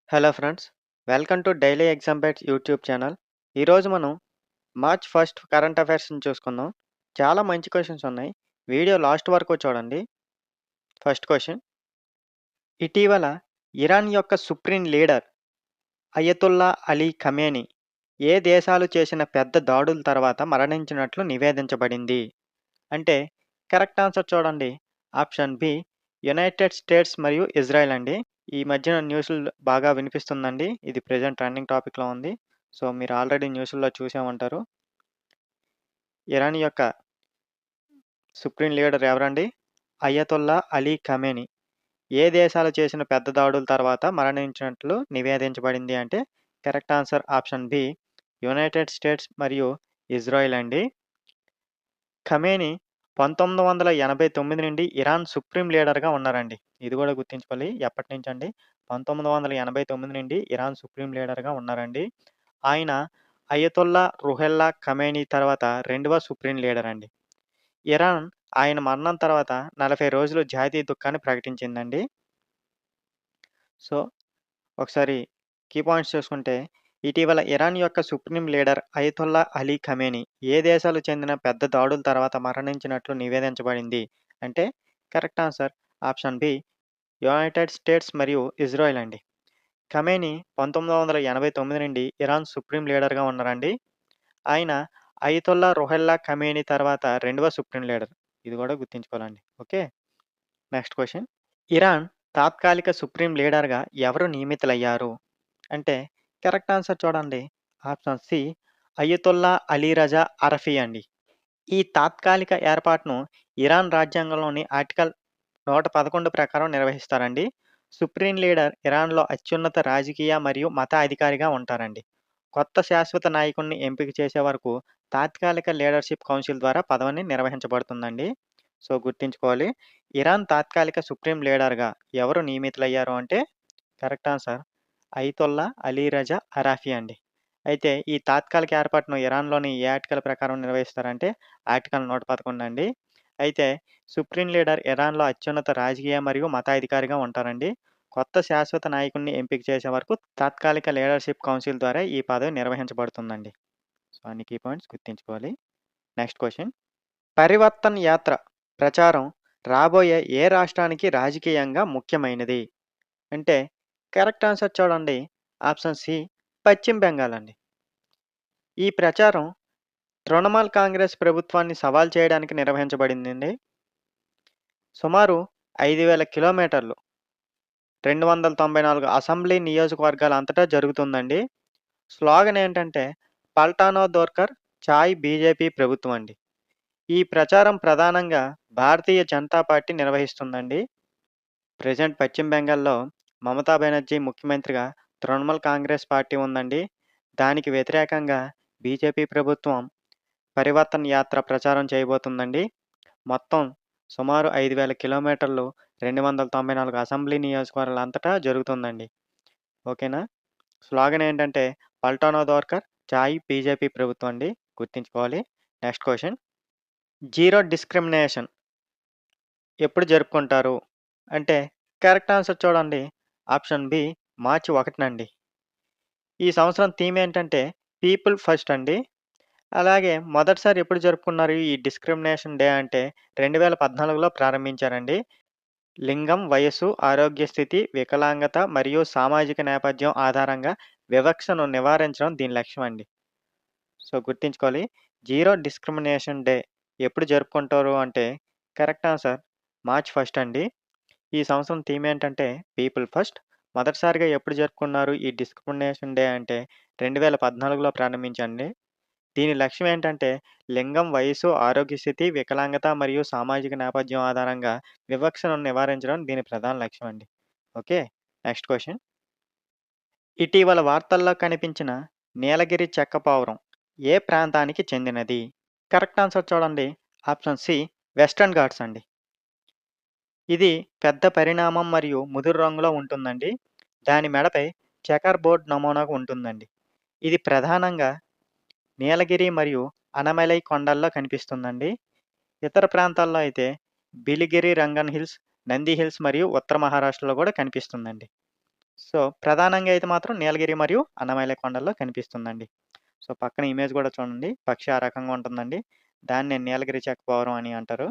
Hello friends, welcome to daily exam bytes YouTube channel. ఈరోజు మనం March first current అఫైర్స్ని చూసుకుందాం. చాలా మంచి క్వశ్చన్స్ ఉన్నాయి. వీడియో లాస్ట్ వరకు చూడండి. ఫస్ట్ క్వశ్చన్: ఇటీవల ఇరాన్ యొక్క supreme leader Ayatollah Ali Khamenei ఏ దేశాలు చేసిన పెద్ద దాడుల తర్వాత మరణించినట్లు నివేదించబడింది? అంటే కరెక్ట్ ఆన్సర్ చూడండి. ఆప్షన్ బి యునైటెడ్ స్టేట్స్ మరియు ఇజ్రాయెల్ అండి. ఈ మధ్యన న్యూస్‌లో బాగా వినిపిస్తుందండి. ఇది ప్రెజెంట్ ట్రెండింగ్ టాపిక్‌లో ఉంది. సో, మీరు ఆల్రెడీ న్యూస్‌ల్లో చూసే ఉంటారు. ఇరాన్ యొక్క సుప్రీం లీడర్ ఎవరండి? Ayatollah Ali Khamenei. ఏ దేశాలు చేసిన పెద్ద దాడుల తర్వాత మరణించినట్లు నివేదించబడింది అంటే correct answer option B United States మరియు ఇజ్రాయెల్ అండి. ఖమేనీ 1989 నుండి ఇరాన్ సుప్రీం లీడర్‌గా ఉన్నారండి. ఇది గూడా గుర్తుంచుకోవాలి. ఎప్పటినుంచండి? 1989 నుండి ఇరాన్ సుప్రీం లీడర్‌గా ఉన్నారండి. ఆయన అయతొల్లా రుహెల్లా ఖమేనీ తర్వాత రెండవ సుప్రీం లీడర్ అండి. ఇరాన్ ఆయన మరణం తర్వాత 40 రోజులు జాతీయ దుఃఖాన్ని ప్రకటించిందండి. సో, ఒకసారి కీ పాయింట్స్ చూసుకుంటే, ఇటీవల ఇరాన్ యొక్క supreme leader Ayatollah Ali Khamenei ఏ దేశాలకు చెందిన పెద్ద దాడుల తర్వాత మరణించినట్లు నివేదించబడింది అంటే correct answer option B United States మరియు ఇజ్రాయెల్ అండి. ఖమేనీ 1989 నుండి ఇరాన్ సుప్రీం లీడర్‌గా ఉన్నారండి. ఆయన అయతొల్లా రుహెల్లా ఖమేనీ తర్వాత రెండవ సుప్రీం లీడర్. ఇది కూడా గుర్తుంచుకోవాలండి. ఓకే. Next question. ఇరాన్ తాత్కాలిక సుప్రీం లీడర్‌గా ఎవరు నియమితులయ్యారు? అంటే కరెక్ట్ ఆన్సర్ చూడండి. ఆప్షన్ సి అయతొల్లా అలీ రజా అరఫీ అండి. ఈ తాత్కాలిక ఏర్పాటును ఇరాన్ రాజ్యాంగంలోని ఆర్టికల్ 111 ప్రకారం నిర్వహిస్తారండి. సుప్రీం లీడర్ ఇరాన్‌లో అత్యున్నత రాజకీయ మరియు మత అధికారిగా ఉంటారండి. కొత్త శాశ్వత నాయకుడిని ఎంపిక చేసే వరకు తాత్కాలిక లీడర్‌షిప్ కౌన్సిల్ ద్వారా పదవిని నిర్వహించబడుతుందండి. సో, గుర్తుంచుకోవాలి. ఇరాన్ తాత్కాలిక సుప్రీం లీడర్‌గా ఎవరు నియమితులయ్యారు అంటే కరెక్ట్ ఆన్సర్ అయతొల్లా అలీ రజా అరాఫీ అండి. అయితే ఈ తాత్కాలిక ఏర్పాటును ఇరాన్‌లోని ఏ ఆర్టికల్ ప్రకారం నిర్వహిస్తారంటే ఆర్టికల్ 111 అండి. అయితే సుప్రీం లీడర్ ఇరాన్‌లో అత్యున్నత రాజకీయ మరియు మత అధికారిగా ఉంటారండి. కొత్త శాశ్వత నాయకుడిని ఎంపిక చేసే వరకు తాత్కాలిక లీడర్‌షిప్ కౌన్సిల్ ద్వారా ఈ పదవి నిర్వహించబడుతుందండి. సో, అన్ని కీ పాయింట్స్ గుర్తుంచుకోవాలి. Next question. పరివర్తన్ యాత్ర ప్రచారం రాబోయే ఏ రాష్ట్రానికి రాజకీయంగా ముఖ్యమైనది? అంటే కరెక్ట్ ఆన్సర్ చూడండి. ఆప్షన్ సి పశ్చిమ బెంగాల్ అండి. ఈ ప్రచారం తృణమూల్ కాంగ్రెస్ ప్రభుత్వాన్ని సవాల్ చేయడానికి నిర్వహించబడిందండి. సుమారు 5,000 కిలోమీటర్లు 294 అసెంబ్లీ నియోజకవర్గాల అంతటా జరుగుతుందండి. స్లోగన్ ఏంటంటే పల్టానో దోర్కర్ చాయ్ బీజేపీ ప్రభుత్వం అండి. ఈ ప్రచారం ప్రధానంగా భారతీయ జనతా పార్టీ నిర్వహిస్తుందండి. ప్రెజెంట్ పశ్చిమ బెంగాల్‌లో మమతా బెనర్జీ ముఖ్యమంత్రిగా, తృణమూల్ కాంగ్రెస్ పార్టీ ఉందండి. దానికి వ్యతిరేకంగా బీజేపీ ప్రభుత్వం పరివర్తన్ యాత్ర ప్రచారం చేయబోతుందండి. మొత్తం సుమారు 5,000 కిలోమీటర్లు 294 అసెంబ్లీ నియోజకవర్గాల అంతటా జరుగుతుందండి. ఓకేనా? స్లోగన్ ఏంటంటే పల్టానో దోర్కర్ చాయ్ బీజేపీ ప్రభుత్వం అండి. గుర్తుంచుకోవాలి. Next question. జీరో డిస్క్రిమినేషన్ ఎప్పుడు జరుపుకుంటారు? అంటే కరెక్ట్ ఆన్సర్ చూడండి. ఆప్షన్ బి మార్చి 1 నండి. ఈ సంవత్సరం థీమ్ ఏంటంటే పీపుల్ ఫస్ట్ అండి. అలాగే మొదటిసారి ఎప్పుడు జరుపుకున్నారు ఈ డిస్క్రిమినేషన్ డే అంటే 2014లో ప్రారంభించారండి. లింగం, వయస్సు, ఆరోగ్య స్థితి, వికలాంగత మరియు సామాజిక నేపథ్యం ఆధారంగా వివక్షను నివారించడం దీని లక్ష్యం అండి. సో, గుర్తుంచుకోవాలి. జీరో డిస్క్రిమినేషన్ డే ఎప్పుడు జరుపుకుంటారు అంటే కరెక్ట్ ఆన్సర్ మార్చ్ 1 అండి. ఈ సంవత్సరం థీమ్ ఏంటంటే పీపుల్ ఫస్ట్. మొదటిసారిగా ఎప్పుడు జరుపుకున్నారు ఈ డిస్క్రిమినేషన్ డే అంటే 2014లో ప్రారంభించండి. దీని లక్ష్యం ఏంటంటే లింగం, వయస్సు, ఆరోగ్య స్థితి, వికలాంగత మరియు సామాజిక నేపథ్యం ఆధారంగా వివక్షను నివారించడం దీని ప్రధాన లక్ష్యం అండి. ఓకే. Next question. ఇటీవల వార్తల్లో కనిపించిన నీలగిరి చెక్క పావురం ఏ ప్రాంతానికి చెందినది? కరెక్ట్ ఆన్సర్ చూడండి. ఆప్షన్ సి వెస్టర్న్ ఘాట్స్ అండి. ఇది పెద్ద పరిణామం మరియు ముదురు రంగులో ఉంటుందండి. దాని మెడపై చెకర్ బోర్డ్ నమూనా ఉంటుందండి. ఇది ప్రధానంగా నీలగిరి మరియు అనమలై కొండల్లో కనిపిస్తుందండి. ఇతర ప్రాంతాల్లో అయితే బిలిగిరి రంగన్ హిల్స్, నంది హిల్స్ మరియు ఉత్తర మహారాష్ట్రలో కూడా కనిపిస్తుందండి. సో, ప్రధానంగా అయితే మాత్రం నీలగిరి మరియు అన్నమలై కొండల్లో కనిపిస్తుందండి. సో, పక్కన ఇమేజ్ గూడా చూడండి. పక్షి ఆ రకంగా ఉంటుందండి. దాన్నే నీలగిరి చెక్కపావురం అని అంటారు.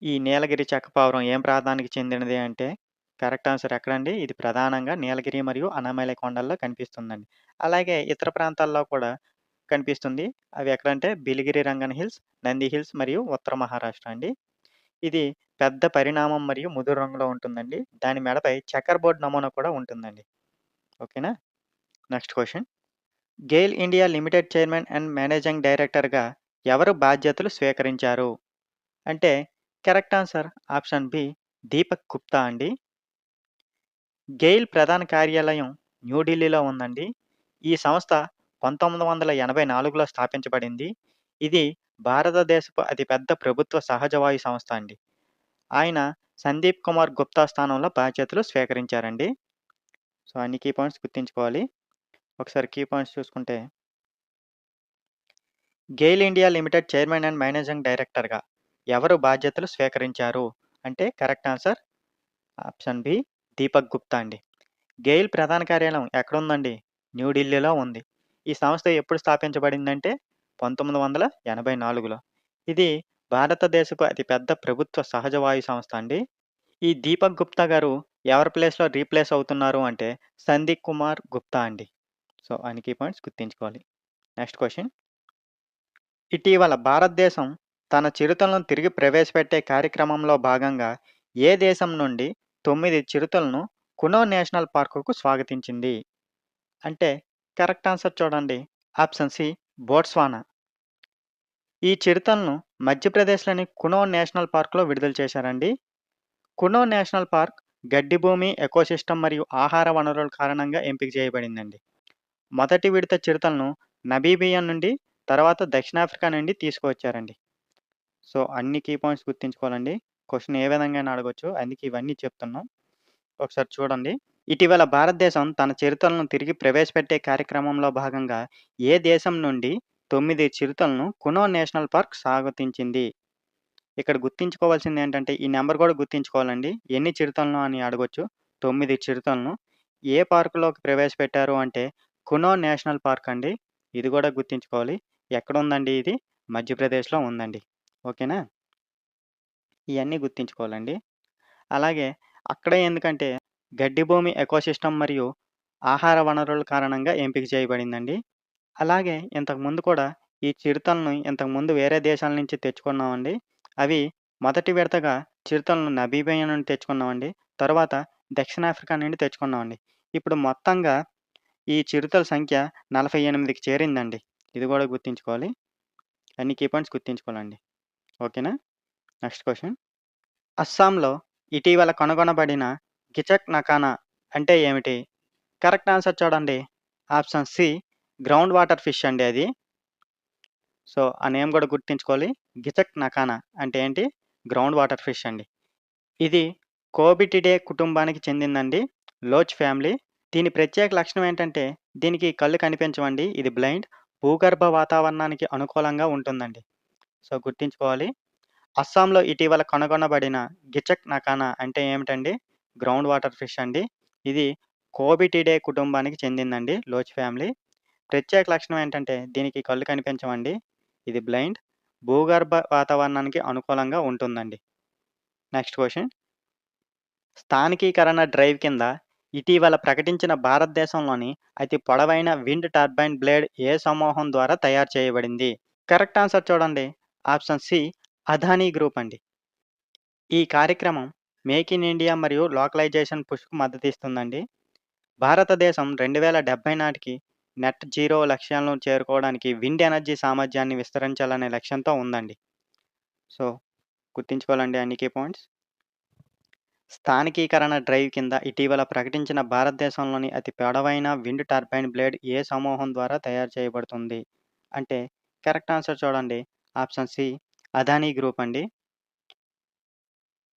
ఈ నీలగిరి చెక్కపావురం ఏం ప్రాంతానికి చెందినది అంటే, కరెక్ట్ ఆన్సర్ ఎక్కడండి? ఇది ప్రధానంగా నీలగిరి మరియు అన్నమలై కొండల్లో కనిపిస్తుందండి. అలాగే ఇతర ప్రాంతాల్లో కూడా కనిపిస్తుంది. అవి ఎక్కడంటే బిలిగిరి రంగన్ హిల్స్, నంది హిల్స్ మరియు ఉత్తర మహారాష్ట్ర అండి. ఇది పెద్ద పరిణామం మరియు ముదురు రంగులో ఉంటుందండి. దాని మెడపై చెక్కర్ బోర్డ్ నమూనా కూడా ఉంటుందండి. ఓకేనా? Next question. GAIL India limited chairman and managing డైరెక్టర్‌గా ఎవరు బాధ్యతలు స్వీకరించారు? అంటే correct answer option b Deepak Gupta అండి. గెయిల్ ప్రధాన కార్యాలయం న్యూఢిల్లీలో ఉందండి. ఈ సంస్థ 1984లో స్థాపించబడింది. ఇది భారతదేశపు అతిపెద్ద ప్రభుత్వ సహజ వాయు సంస్థ అండి. ఆయన సందీప్ కుమార్ గుప్తా స్థానంలో బాధ్యతలు స్వీకరించారండి. సో, అన్ని కీ పాయింట్స్ గుర్తుంచుకోవాలి. ఒకసారి కీ పాయింట్స్ చూసుకుంటే, GAIL India limited chairman and managing డైరెక్టర్‌గా ఎవరు బాధ్యతలు స్వీకరించారు? అంటే correct answer option b Deepak Gupta అండి. గెయిల్ ప్రధాన కార్యాలయం ఎక్కడుందండి? న్యూఢిల్లీలో ఉంది. ఈ సంస్థ ఎప్పుడు స్థాపించబడిందంటే 1984లో. ఇది భారతదేశపు అతిపెద్ద ప్రభుత్వ సహజ వాయు సంస్థ అండి. ఈ దీపక్ గుప్తా గారు ఎవరి ప్లేస్‌లో రీప్లేస్ అవుతున్నారు అంటే సందీప్ కుమార్ గుప్తా అండి. సో, అన్ని కీ పాయింట్స్ గుర్తుంచుకోవాలి. Next question. ఇటీవల భారతదేశం తన చిరుతలను తిరిగి ప్రవేశపెట్టే కార్యక్రమంలో భాగంగా ఏ దేశం నుండి 9 చిరుతలను కునో నేషనల్ పార్కుకు స్వాగతించింది? అంటే కరెక్ట్ ఆన్సర్ చూడండి. Option c Botswana. ఈ చిరుతలను మధ్యప్రదేశ్‌లోని కునో నేషనల్ పార్క్‌లో విడుదల చేశారండి. కునో నేషనల్ పార్క్ గడ్డి భూమి, ఎకోసిస్టమ్ మరియు ఆహార వనరుల కారణంగా ఎంపిక చేయబడిందండి. మొదటి విడత చిరుతలను నమీబియా నుండి, తర్వాత దక్షిణాఫ్రికా నుండి తీసుకువచ్చారండి. సో, అన్ని కీ పాయింట్స్ గుర్తుంచుకోవాలండి. క్వెషన్ ఏ విధంగానైనా అడగొచ్చు. అందుకే ఇవన్నీ చెప్తున్నాం. ఒకసారి చూడండి. ఇటీవల భారతదేశం తన చిరుతలను తిరిగి ప్రవేశపెట్టే కార్యక్రమంలో భాగంగా ఏ దేశం నుండి 9 చిరుతలను కునో నేషనల్ పార్క్ స్వాగతించింది? ఇక్కడ గుర్తుంచుకోవాల్సిందేంటంటే, ఈ నంబర్ గూడా గుర్తుంచుకోవాలండి. ఎన్ని చిరుతలను అని అడగొచ్చు. 9 చిరుతలను. ఏ పార్కులోకి ప్రవేశపెట్టారు అంటే, కునో నేషనల్ పార్క్ అండి. ఇది గూడా గుర్తుంచుకోవాలి. ఎక్కడుందండి ఇది? మధ్యప్రదేశ్‌లో ఉందండి. ఓకేనా? ఇయన్నీ గుర్తుంచుకోవాలండి. అలాగే అక్కడే ఎందుకంటే, గడ్డి భూమి, ఎకోసిస్టమ్ మరియు ఆహార వనరుల కారణంగా ఎంపిక చేయబడిందండి. అలాగే ఇంతకుముందు కూడా ఈ చిరుతలను ఇంతకుముందు వేరే దేశాల నుంచి తెచ్చుకున్నామండి. అవి మొదటి విడతగా చిరుతలను నమీబియా నుండి తెచ్చుకున్నామండి. తరువాత దక్షిణాఫ్రికా నుండి తెచ్చుకున్నామండి. ఇప్పుడు మొత్తంగా ఈ చిరుతల సంఖ్య 48కి చేరిందండి. ఇది గూడా గుర్తుంచుకోవాలి. అన్ని కీ పాయింట్స్ గుర్తుంచుకోవాలండి. ఓకేనా? Next question. అస్సాంలో ఇటీవల కనుగొనబడిన గిచక్ నకానా అంటే ఏమిటి? కరెక్ట్ ఆన్సర్ చూడండి. Option C ground water fish అండి అది. సో, ఆ నేమ్ గూడా గుర్తుంచుకోవాలి. గిచక్ నకానా అంటే ఏంటి? గ్రౌండ్ వాటర్ ఫిష్ అండి. ఇది కోబిటిడే కుటుంబానికి చెందిందండి. లోచ్ ఫ్యామిలీ. దీని ప్రత్యేక లక్షణం ఏంటంటే, దీనికి కళ్ళు కనిపించవండి. ఇది బ్లైండ్. భూగర్భ వాతావరణానికి అనుకూలంగా ఉంటుందండి. సో, గుర్తుంచుకోవాలి. అస్సాంలో ఇటీవల కనుగొనబడిన గిచక్ నకానా అంటే ఏమిటండి? గ్రౌండ్ వాటర్ ఫిష్ అండి. ఇది కోబిటిడే కుటుంబానికి చెందిందండి. లోచ్ ఫ్యామిలీ. ప్రత్యేక లక్షణం ఏంటంటే, దీనికి కళ్ళు కనిపించవండి. ఇది బ్లైండ్. భూగర్భ వాతావరణానికి అనుకూలంగా ఉంటుందండి. Next question. స్థానికీకరణ డ్రైవ్ కింద ఇటీవల ప్రకటించిన భారతదేశంలోని అతి పొడవైన విండ్ టర్బైన్ బ్లేడ్ ఏ సమూహం ద్వారా తయారు చేయబడింది? కరెక్ట్ ఆన్సర్ చూడండి. ఆప్షన్ సి అదానీ గ్రూప్ అండి. ఈ కార్యక్రమం మేక్ ఇన్ ఇండియా మరియు లోకలైజేషన్ పుష్‌కు మద్దతిస్తుందండి. భారతదేశం 2070 నాటికి నెట్ జీరో లక్ష్యాలను చేరుకోవడానికి విండ్ ఎనర్జీ సామర్థ్యాన్ని విస్తరించాలనే లక్ష్యంతో ఉందండి. సో, గుర్తుంచుకోవాలండి అన్ని కీ పాయింట్స్. స్థానికీకరణ డ్రైవ్ కింద ఇటీవల ప్రకటించిన భారతదేశంలోని అతి పొడవైన విండ్ టర్బైన్ బ్లేడ్ ఏ సమూహం ద్వారా తయారు చేయబడుతుంది? అంటే కరెక్ట్ ఆన్సర్ చూడండి. ఆప్షన్ సి అదానీ గ్రూప్ అండి.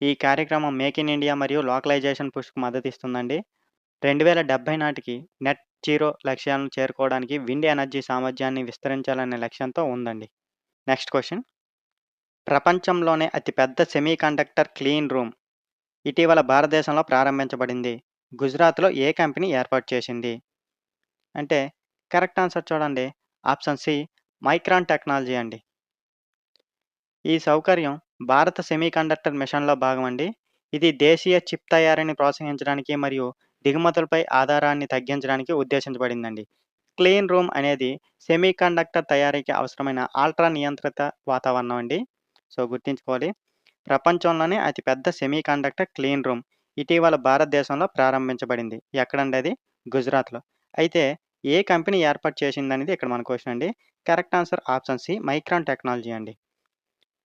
ఈ కార్యక్రమం మేక్ ఇన్ ఇండియా మరియు లోకలైజేషన్ పుష్‌కు మద్దతిస్తుందండి. 2070 నాటికి నెట్ జీరో లక్ష్యాలను చేరుకోవడానికి విండ్ ఎనర్జీ సామర్థ్యాన్ని విస్తరించాలనే లక్ష్యంతో ఉందండి. Next question. ప్రపంచంలోనే అతిపెద్ద సెమీకండక్టర్ క్లీన్ రూమ్ ఇటీవల భారతదేశంలో ప్రారంభించబడింది. గుజరాత్‌లో ఏ కంపెనీ ఏర్పాటు చేసింది? అంటే కరెక్ట్ ఆన్సర్ చూడండి. ఆప్షన్ సి మైక్రాన్ టెక్నాలజీ అండి. ఈ సౌకర్యం భారత సెమీకండక్టర్ మిషన్‌లో భాగమండి. ఇది దేశీయ చిప్ తయారీని ప్రోత్సహించడానికి మరియు దిగుమతులపై ఆధారాన్ని తగ్గించడానికి ఉద్దేశించబడిందండి. క్లీన్ రూమ్ అనేది సెమీకండక్టర్ తయారీకి అవసరమైన అల్ట్రా నియంత్రిత వాతావరణం అండి. సో, గుర్తుంచుకోవాలి. ప్రపంచంలోనే అతిపెద్ద సెమీకండక్టర్ క్లీన్ రూమ్ ఇటీవల భారతదేశంలో ప్రారంభించబడింది. ఎక్కడండి అది? గుజరాత్‌లో. అయితే ఏ కంపెనీ ఏర్పాటు చేసిందనేది ఇక్కడ మన క్వెషన్ అండి. Correct answer option c Micron technology అండి.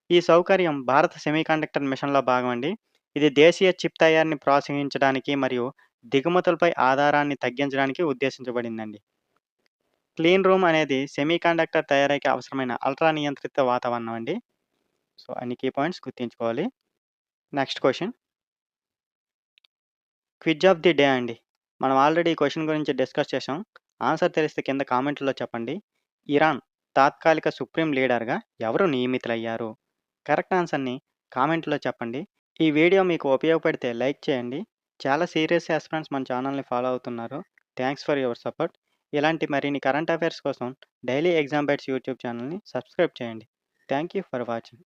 ఈ సౌకర్యం భారత సెమీకండక్టర్ మిషన్‌లో భాగమండి. ఇది దేశీయ చిప్ తయారీని ప్రోత్సహించడానికి మరియు దిగుమతులపై ఆధారాన్ని తగ్గించడానికి ఉద్దేశించబడిందండి. క్లీన్ రూమ్ అనేది సెమీకండక్టర్ తయారీకి అవసరమైన అల్ట్రా నియంత్రిత వాతావరణం అండి. సో, అన్ని కీ పాయింట్స్ గుర్తుంచుకోవాలి. Next question. Quiz of the day అండి. మనం ఆల్రెడీ ఈ క్వెషన్ గురించి డిస్కస్ చేశాం. ఆన్సర్ తెలిస్తే కింద కామెంట్‌లో చెప్పండి. ఇరాన్ తాత్కాలిక సుప్రీం లీడర్‌గా ఎవరు నియమితులయ్యారు? కరెక్ట్ ఆన్సర్‌ని కామెంట్‌లో చెప్పండి. ఈ వీడియో మీకు ఉపయోగపడితే లైక్ చేయండి. చాలా సీరియస్ యాస్పిరెంట్స్ మన ఛానల్‌ని ఫాలో అవుతున్నారు. Thanks for your support. ఇలాంటి మరిన్ని కరెంట్ అఫైర్స్ కోసం డైలీ ఎగ్జామ్ బైట్స్ యూట్యూబ్ ఛానల్‌ని సబ్స్క్రైబ్ చేయండి. Thank you for watching.